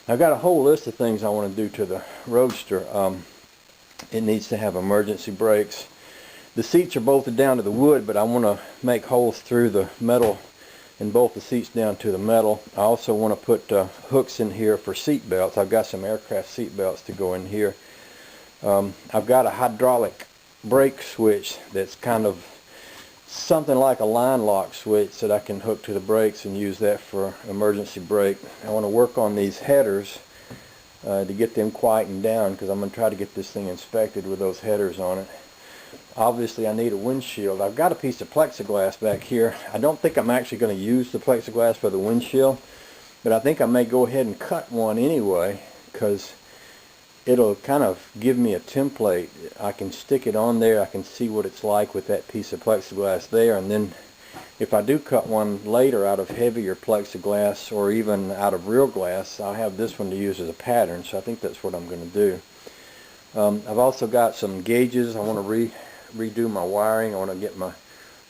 I've got a whole list of things I want to do to the Roadster. It needs to have emergency brakes. The seats are bolted down to the wood, but I want to make holes through the metal and bolt the seats down to the metal. I also want to put hooks in here for seat belts. I've got some aircraft seat belts to go in here. I've got a hydraulic brake switch that's kind of something like a line lock switch that I can hook to the brakes and use that for emergency brake. I want to work on these headers to get them quietened down, because I'm going to try to get this thing inspected with those headers on it. Obviously I need a windshield. I've got a piece of plexiglass back here. I don't think I'm actually going to use the plexiglass for the windshield, but I think I may go ahead and cut one anyway, because it'll kind of give me a template. I can stick it on there. I can see what it's like with that piece of plexiglass there, and then if I do cut one later out of heavier plexiglass or even out of real glass, I'll have this one to use as a pattern. So I think that's what I'm going to do. I've also got some gauges. I want to redo my wiring. I want to get my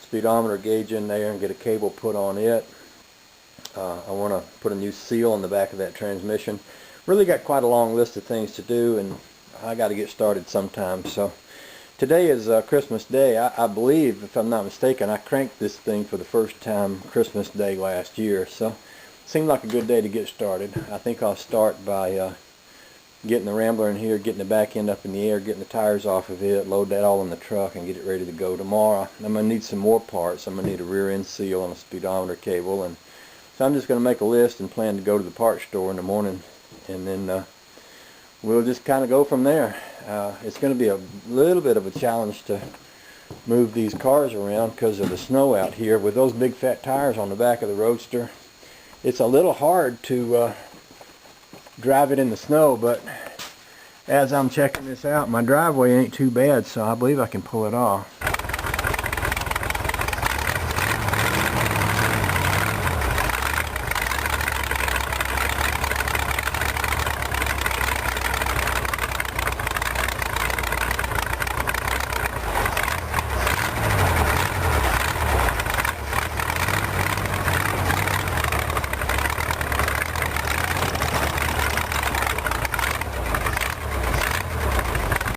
speedometer gauge in there and get a cable put on it. I want to put a new seal on the back of that transmission. Really got quite a long list of things to do, and I got to get started sometime. So today is Christmas Day. I believe, if I'm not mistaken, I cranked this thing for the first time Christmas Day last year. So it seemed like a good day to get started. I think I'll start by getting the Rambler in here, getting the back end up in the air, getting the tires off of it, load that all in the truck, and get it ready to go tomorrow. I'm going to need some more parts. I'm going to need a rear end seal and a speedometer cable, and so I'm just going to make a list and plan to go to the parts store in the morning, and then we'll just kind of go from there. It's going to be a little bit of a challenge to move these cars around because of the snow out here. With those big fat tires on the back of the Roadster, it's a little hard to drive it in the snow, but as I'm checking this out, my driveway ain't too bad, so I believe I can pull it off.